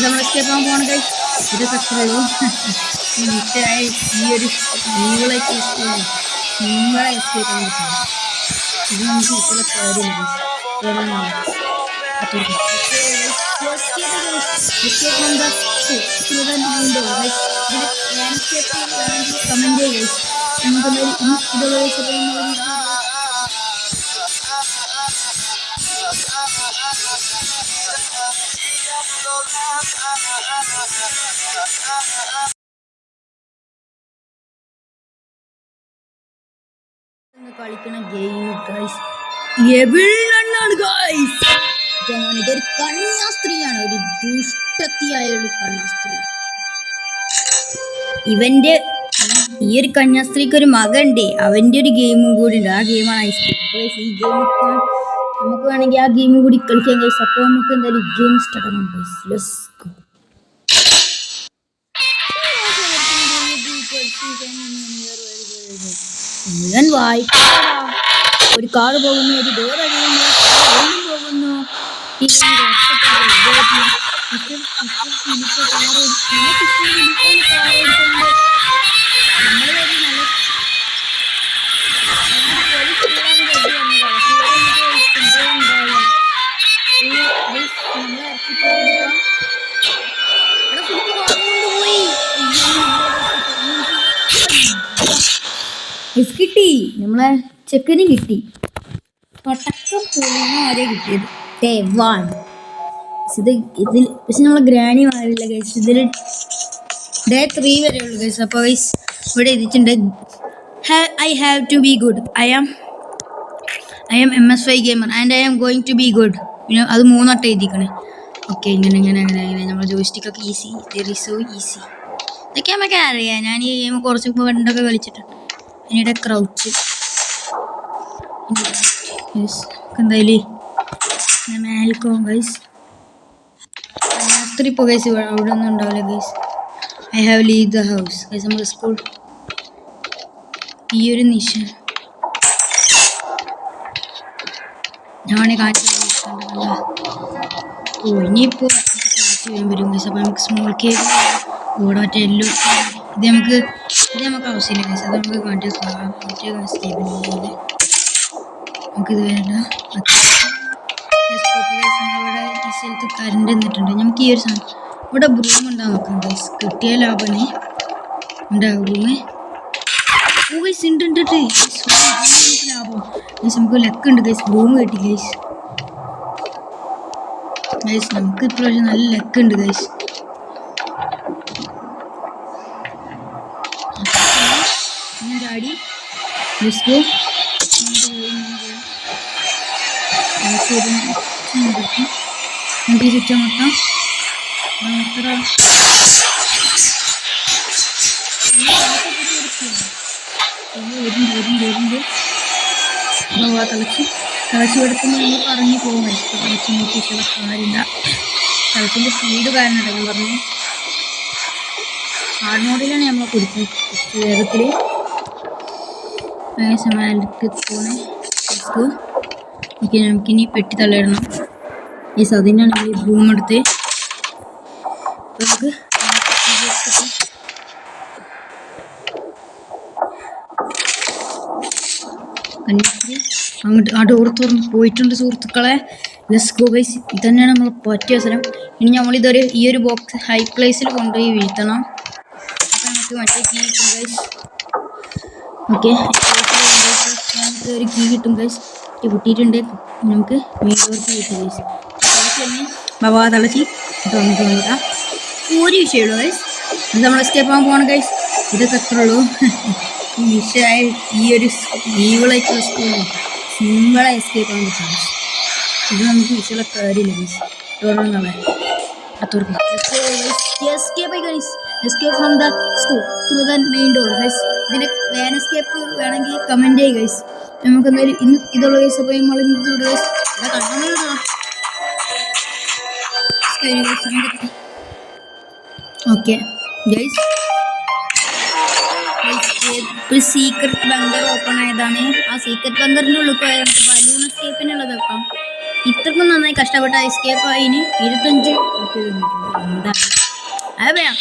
നമ്മൾ എസ്കേപ്പ് ആകാൻ പോകണം ഗൈസ്. ഇതൊക്കെ അത്രയുള്ളൂ. ഈ ഒരു നിങ്ങളെ എസ്കേപ്പ് ആകാൻ പറ്റും. ഇത് നമുക്ക് ഇത്ര കാര്യമില്ല. കമന്റ് ചെയ്യുക. കളിക്കണ ഗെയിം ഗൈസ് എവിടെയാണ് ഗൈസ്? ഇതൊരു കന്യാസ്ത്രീയാണ്, ഒരു ദുഷ്ടത്തിയായ ഒരു കന്യാസ്ത്രീ. ഇവന്റെ ഈ ഒരു കന്യാസ്ത്രീക്ക് ഒരു മകണ്ടേ, അവന്റെ ഒരു ഗെയിമും കൂടി ഉണ്ട്. ആ ഗെയിമാണ് ഐസ്ക്രീം. ഈ ഗെയിം നമുക്ക് വേണമെങ്കിൽ ആ ഗെയിമും കൂടി കളിക്കാൻ ഗൈസ്. അപ്പോൾ നമുക്ക് എന്തായാലും ഗെയിം സ്റ്റാർട്ട് ആക്കാം ഗൈസ്. Let's go. ഞാൻ വായിക്കാ ഒരു കാറ് പോകുന്നു, ഒരു ഡോർ അടിയുന്നു, പോകുന്നു. കിട്ടി, നമ്മളെ ചെക്കന് കിട്ടി. പട്ടക്കം പൊളിന്ന് ആരെയും കിട്ടിയത് ഇതിൽ. പക്ഷെ നമ്മളെ ഗ്രാനി മാറില്ല ഗൈസ്. ഇതിൽ ഡേ 3 വരെ ഉള്ളു ഗൈസ്. അപ്പോൾ ഗൈസ് ഇവിടെ എഴുതിയിട്ടുണ്ട് I have to be good. I am MS5 gamer and I am going to be good. അത് 3 വട്ടം എഴുതിക്കണേ. ഓക്കെ, ഇങ്ങനെ നമ്മുടെ ജോയിസ്റ്റിക്കൊക്കെ ഈസി. Very so easy. ഇതൊക്കെ നമുക്ക് അറിയാം. ഞാൻ ഈ ഗെയിം കുറച്ച് പണ്ടൊക്കെ കളിച്ചിട്ടുണ്ട്. പിന്നീട് ക്രൗച്ച് എന്തായാലും മേൽക്കോ ഗൈസ്. രാത്രി ഇപ്പോൾ ഗൈസ് അവിടെ ഒന്നും ഉണ്ടാവില്ല guys. I have leave the house guys. നമ്മുടെ സ്കൂൾ ഈ ഒരു നിശ ഞാൻ കാണിച്ചിട്ടുണ്ടല്ലോ. ഇനിയിപ്പോൾ ചെയ്യാൻ വരും ഗൈസ്. അപ്പോൾ നമുക്ക് സ്മോൾ കേക്ക് ഇവിടെ മറ്റേ എല്ലോ ഇത് നമുക്ക് ആവശ്യമില്ല ഗൈസ്. അത് നമുക്ക് മറ്റേ സ്റ്റേബിളിൽ നമുക്കിത് വേണ്ട. ഇവിടെ ഈ സ്ഥലത്ത് കറണ്ട് എന്നിട്ടുണ്ട്. നമുക്ക് ഈ ഒരു സാധനം ഇവിടെ ബ്രൂം ഉണ്ടാകാൻ നോക്കാം ഗൈസ്. കിട്ടിയ ലാഭമേ ഉണ്ടാവും ബ്രൂമേ. ഗൈസ് ഉണ്ട് ലാഭം ഗൈസ്. നമുക്ക് ലക്ക് ഉണ്ട് ഗൈസ്. ബ്രൂം കിട്ടി ഗൈസ്. നമുക്ക് ഇപ്രാവശ്യം നല്ല ലക്ക് ഉണ്ട് ഗൈസ്. ചാടി നമുക്ക് ഈ ചുറ്റം മൊത്തം കളച്ച് കൊടുക്കുമ്പോൾ നമ്മൾ പറഞ്ഞു പോകും. കളച്ച് നോക്കിയിട്ടുള്ള കാര്യമില്ല. കളച്ചിൻ്റെ സ്പീഡ് കാരണം ഞാൻ പറഞ്ഞു ഹാർഡ് മോഡിലാണ് നമ്മൾ കൊടുക്കുന്നത്. കുറച്ച് വേഗത്തിൽ സമാനക്ക് പോണേ. ഓക്കെ, നമുക്കിനി പെട്ടി തള്ളിയിടണം. ഈ അതിനാണ് നമ്മൾ ഈ ബ്രൂം എടുത്ത് നമുക്ക് അങ്ങോട്ട് ആ ഡോർ തുറന്ന് പോയിട്ടുണ്ട് സുഹൃത്തുക്കളെ. Let's go guys. ഇത് തന്നെയാണ് നമ്മൾ പറ്റിയ അവസരം. ഇനി നമ്മളിതൊരു ഈ ഒരു ബോക്സ് ഹൈ പ്ലേസിൽ കൊണ്ടുപോയി വീഴ്ത്തണം. അപ്പോൾ നമുക്ക് മറ്റേ കീ കിട്ടും ഗൈസ്. ഓക്കെ, ഒരു കീ കിട്ടും ഗൈസ്. കിട്ടിയിട്ടുണ്ട്. നമുക്ക് മെയിൻ ഡോർക്ക് കിട്ടും ഗൈസ്. ബാബാ തളച്ചി വന്നിട്ട് വന്നിട്ടാ ഒരു വിഷയമുള്ളൂ ഗൈസ്. ഇത് നമ്മൾ എസ്കേപ്പ് ആകാൻ പോകണം ഗൈസ്. ഇതൊക്കെ എത്ര ഉള്ളൂ. ഈ വിഷയമായ ഈ ഒരു ഈവിളായിട്ടുള്ള സ്കൂളിൽ സിമ്പിളായി എസ്കേപ്പ് ആകാൻ പറ്റും. ഇത് നമുക്ക് വിഷയമുള്ള കാര്യമില്ല ഗൈസ്. തുടർന്നുള്ള escape from the school through the main door guys. ഇതിൻ്റെ വേൻ എസ്കേപ്പ് വേണമെങ്കിൽ കമൻറ്റ് ചെയ്യുക ഗൈസ്. നമുക്ക് എന്തായാലും ഇന്ന് ഇതുള്ള ഗൈസ്. അപ്പോൾ നമ്മൾ ഇന്ന് ഗൈസ് ഓക്കെ ഗൈസ്. ഒരു സീക്രട്ട് ബങ്കർ ഓപ്പൺ ആയതാണ്. ആ സീക്രട്ട് ബങ്കറിൻ്റെ ഉള്ളിൽ പോയാൽ നമുക്ക് ബലൂൺ എസ്കേപ്പിനുള്ളത് വെക്കാം. ഇത്രക്കും നന്നായി കഷ്ടപ്പെട്ട എസ്കേപ്പ് ആയിന് 25 റുപ്യ തന്നിട്ടുണ്ട്. എന്താ അത് പറയാം.